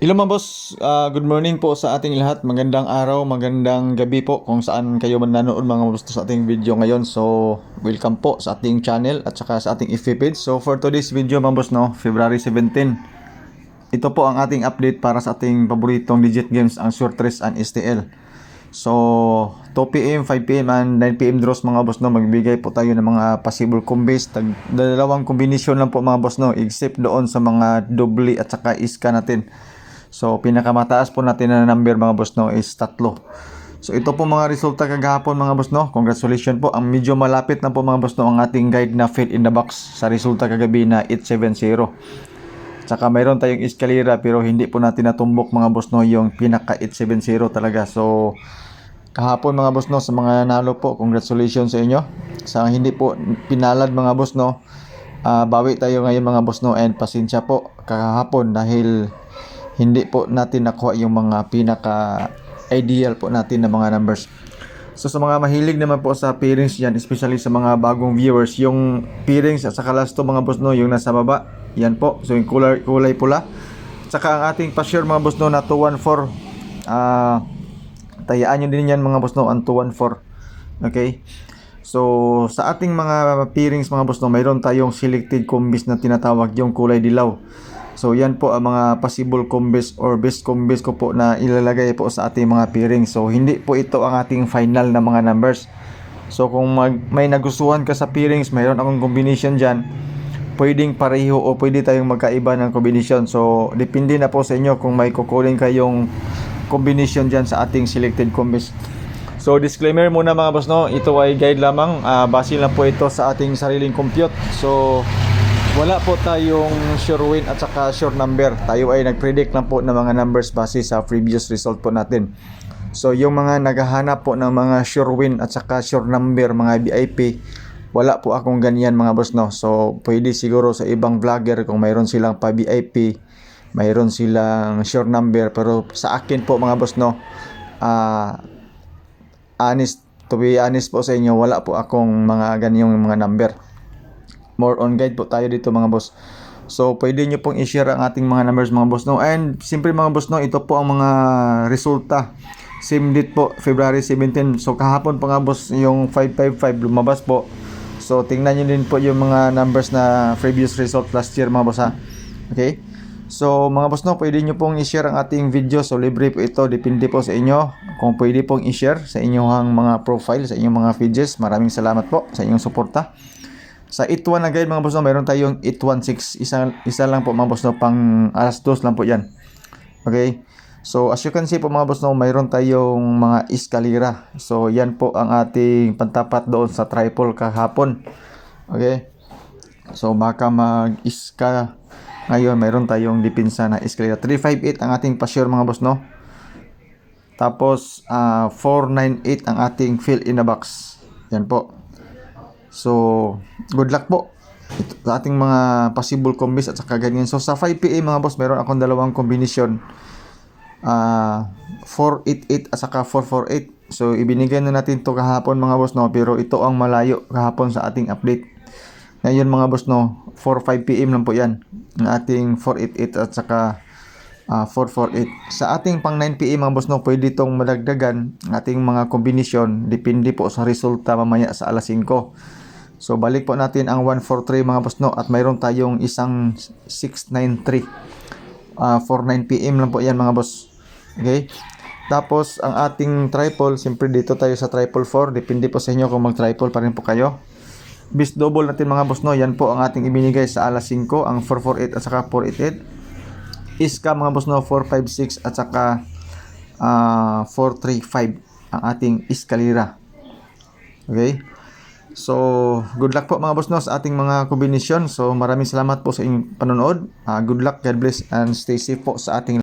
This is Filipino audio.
Hello mga boss, good morning po sa ating lahat. Magandang araw, magandang gabi po kung saan kayo man nanood mga boss sa ating video ngayon. So, welcome po sa ating channel at saka sa ating FB page. So, for today's video mga boss, no, February 17. Ito po ang ating update para sa ating paboritong digit games, ang Short Race and STL. So, 2pm, 5pm and 9pm draws mga boss, no, magbigay po tayo ng mga possible combos. Dalawang kombinasyon lang po mga boss, no, except doon sa mga doble at saka iska natin. So, pinakamataas po natin na number mga boss, no, is 3. So, ito po mga resulta kagahapon mga boss, no. Congratulations po. Ang medyo malapit na po mga boss, no, ang ating guide na fill in the box sa resulta kagabi na 870. Tsaka mayroon tayong escalera pero hindi po natin natumbok mga boss, no, yung pinaka 870 talaga. So, kahapon mga boss, no, sa mga nanalo po, congratulations sa inyo. Sa hindi po pinalad mga boss, no, bawi tayo ngayon mga boss, no, and pasensya po kahapon dahil hindi po natin nakuha yung mga pinaka ideal po natin na mga numbers. So sa mga mahilig naman po sa pairings yan, especially sa mga bagong viewers, yung pairings at saka last to mga boss, no, yung nasa baba, yan po. So yung kulay pula. Saka ang ating pa-share mga boss, no, na 214, tayaan nyo din yan mga boss, no, ang 214. Okay. So sa ating mga pairings mga boss, no, mayroon tayong selected combis na tinatawag yung kulay dilaw. So yan po ang mga possible combos or best combos ko po na ilalagay po sa ating mga pairings. So hindi po ito ang ating final na mga numbers. So kung may nagustuhan ka sa pairings, mayroon akong combination dyan, pwedeng pareho o pwede tayong magkaiba ng combination. So depende na po sa inyo kung may kukunin kayong combination dyan sa ating selected combos. So disclaimer muna mga boss, no, ito ay guide lamang, base lang po ito sa ating sariling compute. So wala po tayong sure win at saka sure number. Tayo ay nag-predict lang po ng mga numbers base sa previous result po natin. So yung mga naghahanap po ng mga sure win at saka sure number, mga VIP, wala po akong ganyan mga boss, no. So pwede siguro sa ibang vlogger kung mayroon silang pa VIP, mayroon silang sure number, pero sa akin po mga boss, no, to be honest po sa inyo, wala po akong mga ganyong mga number. More on guide po tayo dito mga boss. So pwede nyo pong i-share ang ating mga numbers mga boss, no. And siyempre mga boss, no, ito po ang mga resulta. Same date po, February 17. So kahapon pa nga boss, yung 555 lumabas po. So tingnan nyo din po yung mga numbers na previous result last year mga boss, ha. Okay. So mga boss, no, pwede nyo pong i-share ang ating video. So libre po ito, depende po sa inyo kung pwede pong i-share sa inyong mga profile, sa inyong mga pages. Maraming salamat po sa inyong suporta. Sa 81 na guide mga boss, no, mayroon tayong 816. Isa lang po mga boss, no, pang alas 2 lang po yan. Okay. So as you can see po mga boss, no, mayroon tayong mga escalera. So yan po ang ating pantapat doon sa triple kahapon. Okay. So baka mag-iska ngayon, mayroon tayong depensa na escalera. 358 ang ating pa-share mga boss, no. Tapos 498 ang ating fill in the box. Yan po. So, good luck po sa ating mga possible combis at saka ganyan. So, sa 5pm mga boss, meron akong dalawang combination. 488 at saka 448. So, ibinigay na natin to kahapon mga boss, no. Pero ito ang malayo kahapon sa ating update. Ngayon mga boss, no, 4-5pm lang po yan. Ang ating 488 at saka 448. Sa ating pang 9pm mga boss, no, pwede itong madagdagan ang ating mga combination. Depende po sa resulta mamaya sa alas 5. So balik po natin ang 143 mga boss, no, at mayroon tayong isang 693. 4-9pm lang po yan mga boss. Okay. Tapos ang ating triple, siyempre dito tayo sa triple 4. Depende po sa inyo kung mag triple pa rin po kayo. Bis double natin mga boss, no, yan po ang ating ibinigay sa alas 5, ang 448 at saka 488. Iska mga boss, no, 456 at saka 435 ang ating escalera. Okay. So good luck po mga boss, no, sa ating mga kombinasyon. So maraming salamat po sa inyong panonood. Good luck, God bless, and stay safe po sa ating